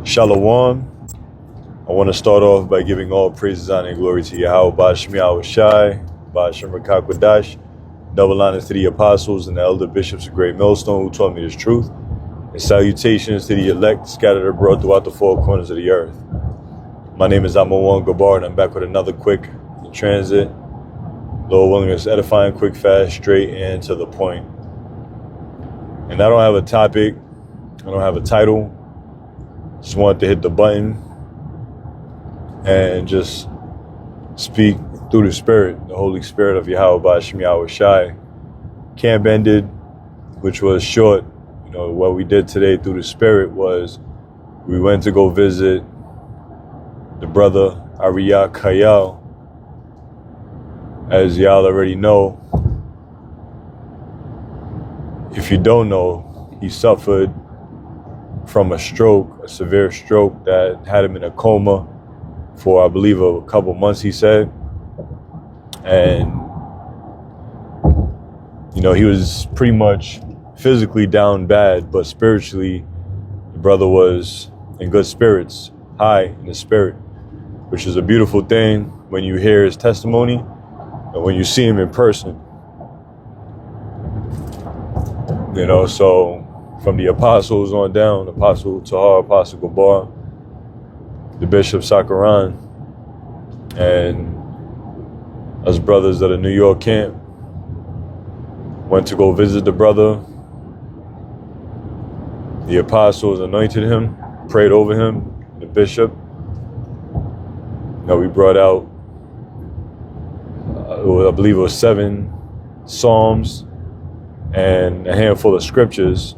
Shalom. I want to start off by giving all praises, honor, and glory to Yahweh, Ba'ashem Yahweh Shai, Ba'ashem Rakakwadash, double honors to the apostles and the elder bishops of Great Millstone who taught me this truth, and salutations to the elect scattered abroad throughout the four corners of the earth. My name is Amon Gabar, and I'm back with another quick transit. Lord willing, it's edifying, quick, fast, straight, and to the point. And I don't have a topic, I don't have a title. Just wanted to hit the button and just speak through the Spirit, the Holy Spirit of Yahweh Ba'ashem Yahweh Shai. Camp ended, which was short. What we did today through the Spirit was we went to go visit the brother Ariya Kayal. As y'all already know, if you don't know, he suffered from a stroke, a severe stroke that had him in a coma for, I believe, a couple months, he said. And, he was pretty much physically down bad, but spiritually, the brother was in good spirits, high in the spirit, which is a beautiful thing when you hear his testimony and when you see him in person. So from the apostles on down, Apostle Tahar, Apostle Gabar, the Bishop Sakaran, and us brothers of the New York camp went to go visit the brother. The apostles anointed him, prayed over him, the bishop. We brought out, I believe it was 7 Psalms and a handful of scriptures.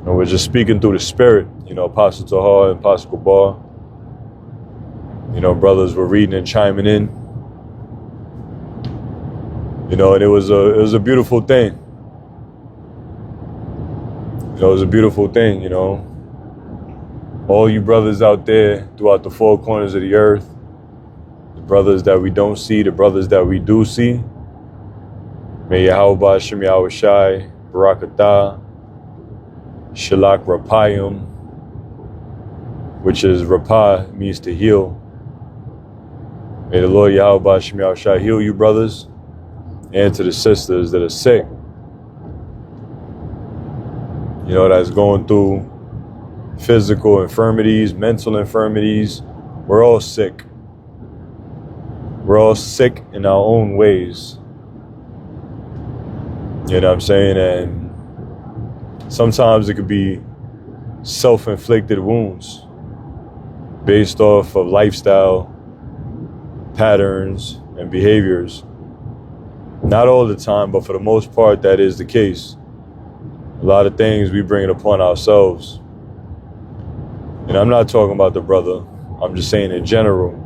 And we're just speaking through the Spirit, Apostle Tahar and Apostle Gabar. Brothers were reading and chiming in. And it was a beautiful thing. It was a beautiful thing, All you brothers out there throughout the four corners of the earth, the brothers that we don't see, the brothers that we do see, may Yahweh Ba'ashem Yahweh Shai, Barakatah, Shalak Rapayim, which is Rapah, means to heal. May the Lord Yahweh Ba'ashem Yahweh Shai heal you brothers, and to the sisters that are sick, that's going through physical infirmities, mental infirmities. We're all sick. We're all sick in our own ways. You know what I'm saying? And sometimes it could be self-inflicted wounds based off of lifestyle patterns and behaviors. Not all the time, but for the most part, that is the case. A lot of things we bring it upon ourselves. And I'm not talking about the brother. I'm just saying in general.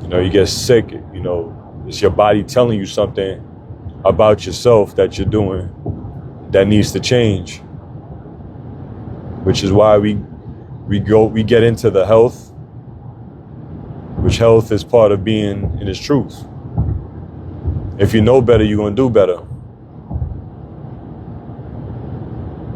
You get sick, it's your body telling you something about yourself that you're doing that needs to change. Which is why we get into the health, which health is part of being in His truth. If you know better, you're going to do better.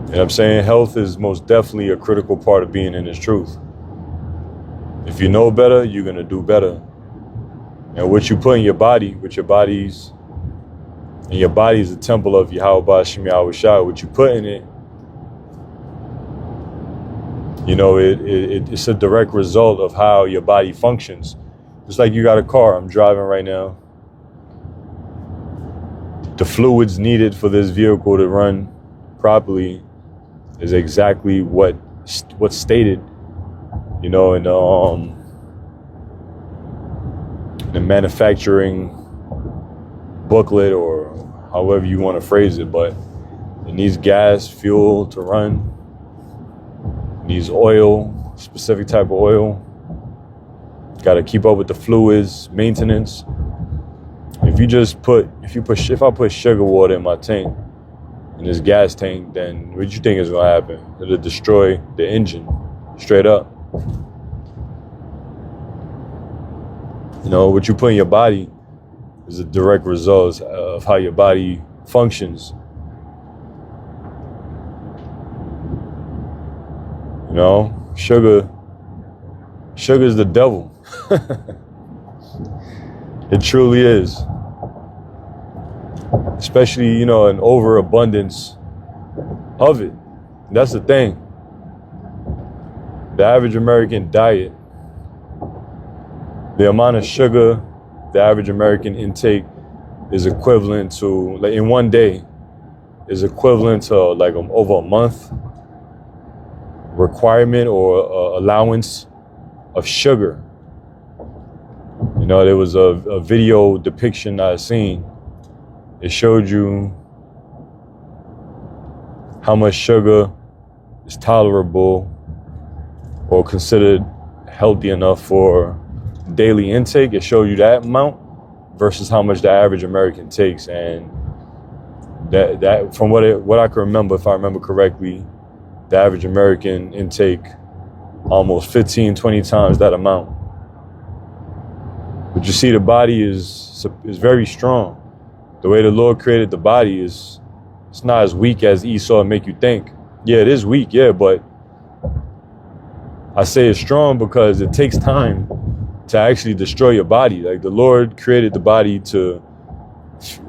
And I'm saying health is most definitely a critical part of being in His truth. If you know better, you're going to do better. And what you put in your body, and your body is the temple of Yahweh Ba'ashem Yahweh Shai, what you put in it, it's a direct result of how your body functions. Just like you got a car, I'm driving right now. The fluids needed for this vehicle to run properly is exactly what's stated, in the manufacturing booklet, or however you want to phrase it. But it needs gas, fuel to run. It needs oil, specific type of oil. Got to keep up with the fluids, maintenance. If I put sugar water in my tank, in this gas tank, then what you think is going to happen? It'll destroy the engine, straight up. What you put in your body is a direct result of how your body functions. You know, sugar is the devil. It truly is. Especially, you know, an overabundance of it. That's the thing. The average American diet, the amount of sugar the average American intake is equivalent to, like in one day, is equivalent to like over a month requirement or allowance of sugar. You know, there was a video depiction I seen. It showed you how much sugar is tolerable or considered healthy enough for daily intake. It showed you that amount versus how much the average American takes. And that from what I can remember, if I remember correctly, the average American intake almost 15, 20 times that amount. But you see, the body is very strong. The way the Lord created the body it's not as weak as Esau make you think. Yeah, it is weak, yeah, but I say it's strong because it takes time to actually destroy your body. Like the Lord created the body to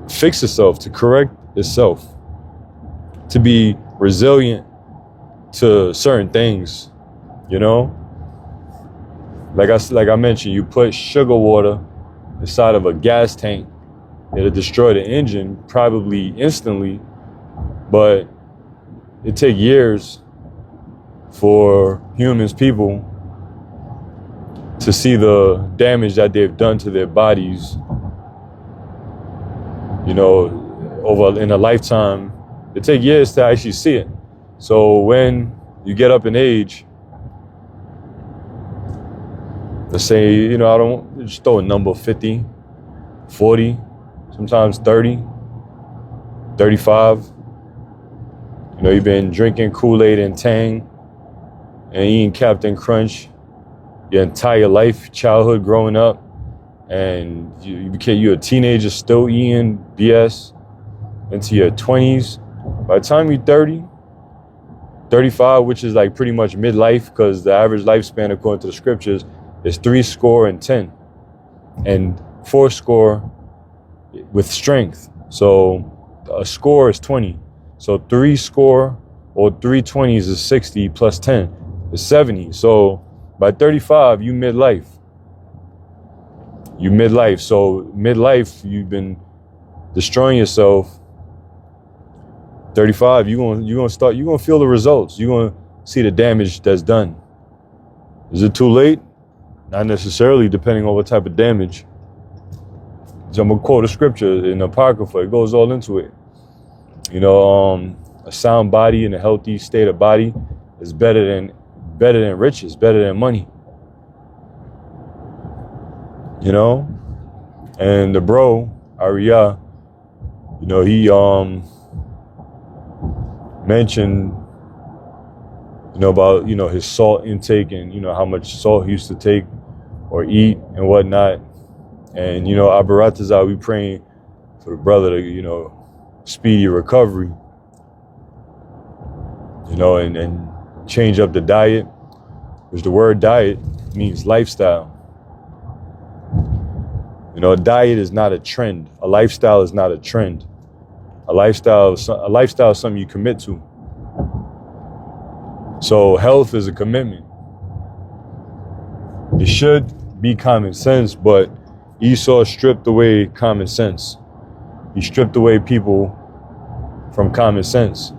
fix itself, to correct itself, to be resilient to certain things, you know? Like I mentioned, you put sugar water inside of a gas tank, it'll destroy the engine probably instantly, but it takes years for people to see the damage that they've done to their bodies, you know, over in a lifetime. It takes years to actually see it. So when you get up in age, let's say, you know, I don't just throw a number, 50, 40, sometimes 30, 35. You know, you've been drinking Kool-Aid and Tang and eating Captain Crunch your entire life, childhood, growing up, and you're a teenager still eating BS into your 20s. By the time you're 30, 35, which is like pretty much midlife, because the average lifespan according to the scriptures is 10 and 40 with strength. So a score is 20. So 30 or 320s is 60 plus 10 is 70. So by 35, you midlife. So midlife, you've been destroying yourself. 35, you're gonna feel the results. You're gonna see the damage that's done. Is it too late? Not necessarily, depending on what type of damage. So I'm gonna quote a scripture in the Apocrypha. It goes all into it. You know, a sound body and a healthy state of body is better than riches, better than money. You know, and the bro Arya, you know, he mentioned, you know, about, you know, his salt intake and, you know, how much salt he used to take or eat and whatnot. And, you know, Abaratazah, we praying for the brother to, you know, speedy recovery, you know, and change up the diet, which the word diet means lifestyle. You know, a diet is not a trend. A lifestyle is not a trend. A lifestyle is something you commit to. So health is a commitment. It should be common sense, but Esau stripped away common sense. He stripped away people from common sense.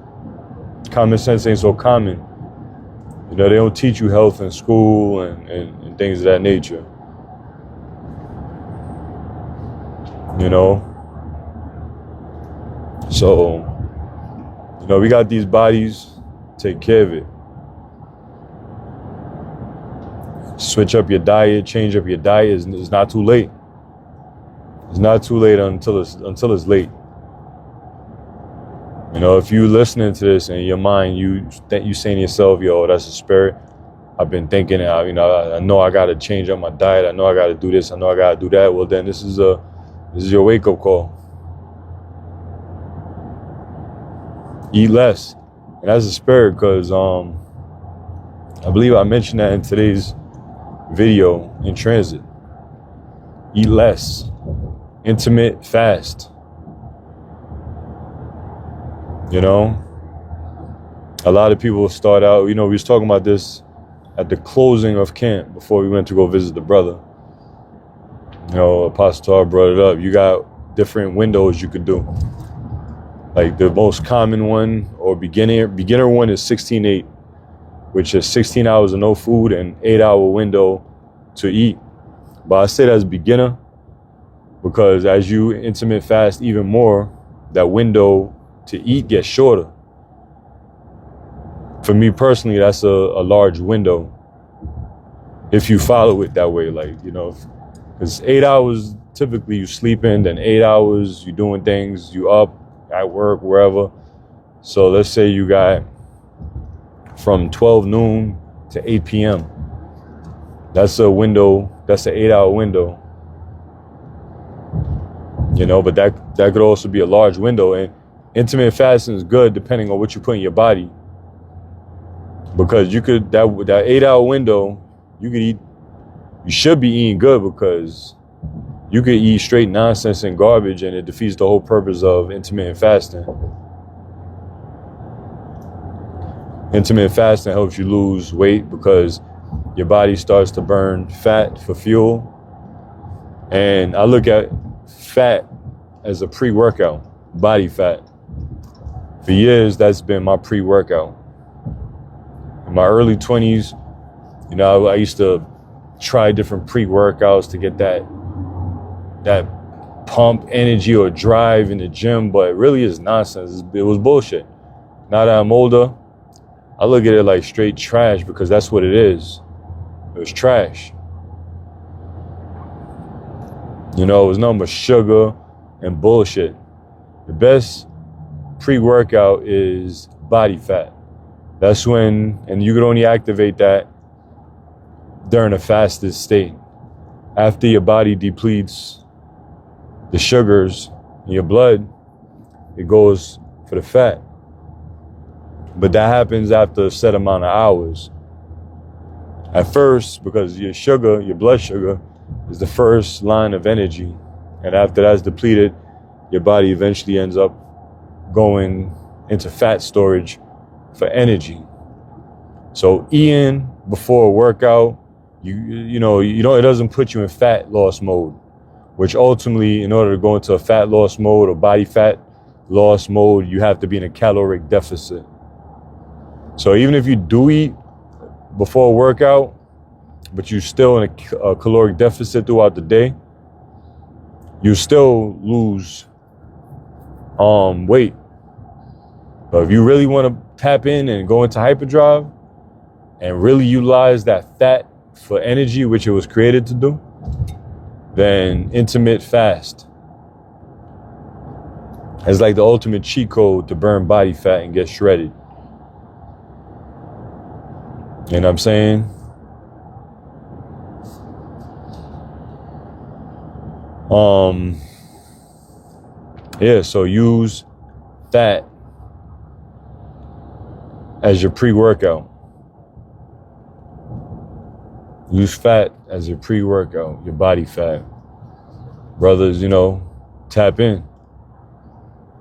Common sense ain't so common. You know, they don't teach you health in school and things of that nature. You know? So, you know, we got these bodies, take care of it. Switch up your diet, change up your diet. It's not too late. It's not too late until it's late. You know, if you listening to this and in your mind, you saying to yourself, yo, that's a spirit. I've been thinking, you know, I know I got to change up my diet. I know I got to do this. I know I got to do that. Well, then this is your wake up call. Eat less. And that's a spirit, because I believe I mentioned that in today's video in transit. Eat less. Intimate fast. You know? A lot of people start out, we was talking about this at the closing of camp before we went to go visit the brother. Apostle Tar brought it up. You got different windows you could do. Like the most common one or beginner one is 16-8, which is 16 hours of no food and 8-hour window to eat. But I say that's beginner because as you intermittent fast even more, that window to eat gets shorter. For me personally, that's a large window if you follow it that way, because 8 hours typically you sleeping, then 8 hours you doing things, you up at work, wherever. So let's say you got from 12 noon to 8 p.m. That's a window, that's an 8-hour window. But that could also be a large window. And intermittent fasting is good depending on what you put in your body. Because you could, that 8-hour window, you should be eating good because you could eat straight nonsense and garbage and it defeats the whole purpose of intermittent fasting. Intermittent fasting helps you lose weight because your body starts to burn fat for fuel. And I look at fat as a pre-workout, body fat. For years, that's been my pre-workout. In my early 20s, I used to try different pre-workouts to get that pump energy or drive in the gym, but it really is nonsense. It was bullshit. Now that I'm older, I look at it like straight trash because that's what it is. It was trash. It was nothing but sugar and bullshit. The best pre-workout is body fat. That's when, and you could only activate that during a fasted state. After your body depletes the sugars in your blood, it goes for the fat. But that happens after a set amount of hours. At first, because your blood sugar is the first line of energy. And after that's depleted, your body eventually ends up going into fat storage for energy. So eating before a workout, it doesn't put you in fat loss mode, which ultimately, in order to go into a fat loss mode or body fat loss mode, you have to be in a caloric deficit. So even if you do eat before a workout, but you're still in a caloric deficit throughout the day, you still lose weight. But if you really want to tap in and go into hyperdrive and really utilize that fat for energy, which it was created to do, then intermittent fast is like the ultimate cheat code to burn body fat and get shredded. You know what I'm saying? So use fat as your pre-workout. Use fat as your pre-workout, your body fat. Brothers, tap in.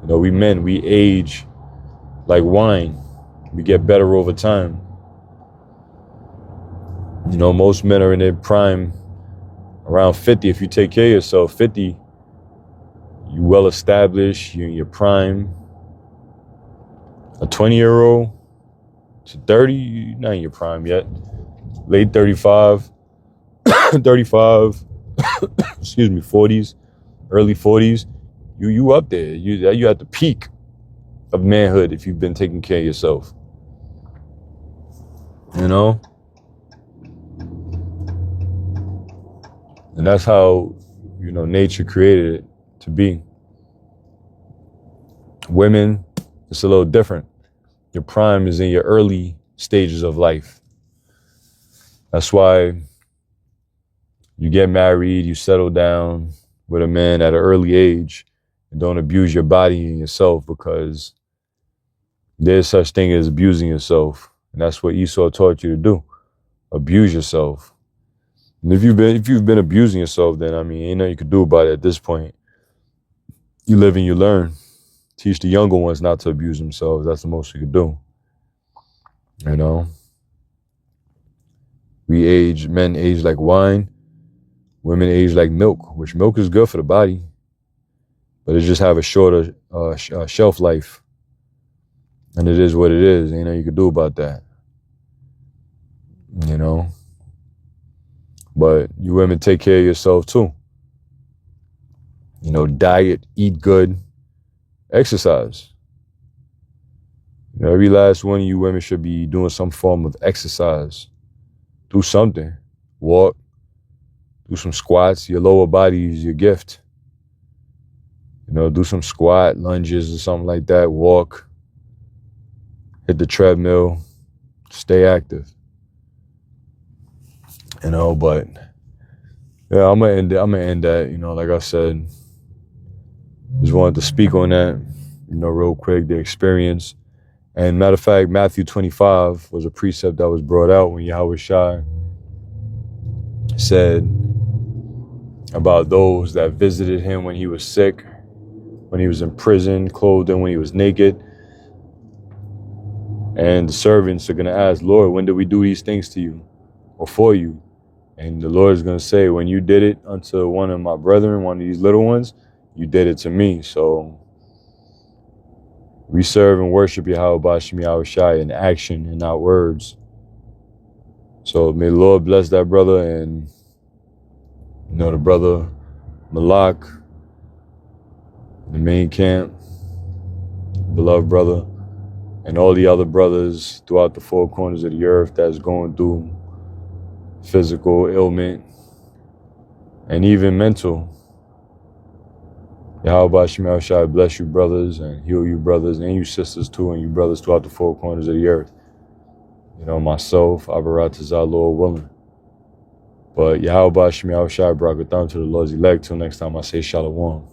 We men, we age like wine. We get better over time. Most men are in their prime around 50. If you take care of yourself, 50, you well established, you're in your prime. A 20-year-old to 30, you're not in your prime yet. Late 35, 35, 40s, early 40s, you up there. You at the peak of manhood if you've been taking care of yourself. And that's how, nature created it to be. Women, it's a little different. Your prime is in your early stages of life. That's why you get married, you settle down with a man at an early age, and don't abuse your body and yourself, because there's such thing as abusing yourself. And that's what Esau taught you to do. Abuse yourself. And if you've been abusing yourself, then I mean, ain't nothing you could do about it at this point. You live and you learn. Teach the younger ones not to abuse themselves. That's the most you could do. You know? Men age like wine, women age like milk, which milk is good for the body, but it just have a shorter shelf life. And it is what it is. Ain't nothing you could do about that. You know? But you women take care of yourself too. You know, diet, eat good, exercise. You know, every last one of you women should be doing some form of exercise. Do something. Walk. Do some squats. Your lower body is your gift. You know, do some squat, lunges or something like that. Walk. Hit the treadmill. Stay active. You know, but yeah, I'm gonna end that. You know, like I said, just wanted to speak on that. You know, real quick, the experience. And matter of fact, Matthew 25 was a precept that was brought out when Yahweh Shai said about those that visited him when he was sick, when he was in prison, clothed him when he was naked. And the servants are going to ask, Lord, when did we do these things to you or for you? And the Lord is going to say, when you did it unto one of my brethren, one of these little ones, you did it to me. So we serve and worship Yahweh Bashim Yahweh Shai in action and not words. So may the Lord bless that brother, and you know, the brother Malak, the main camp, beloved brother, and all the other brothers throughout the four corners of the earth that's going through physical ailment and even mental. Yahweh Bashim Yahweh Shai bless you brothers and heal you brothers and you sisters too, and you brothers throughout the four corners of the earth. You know, myself, Abaratazah, Lord willing. But Yahweh Bashim Yahweh Shai Barakatham to the Lord's elect. Till next time I say Shalom.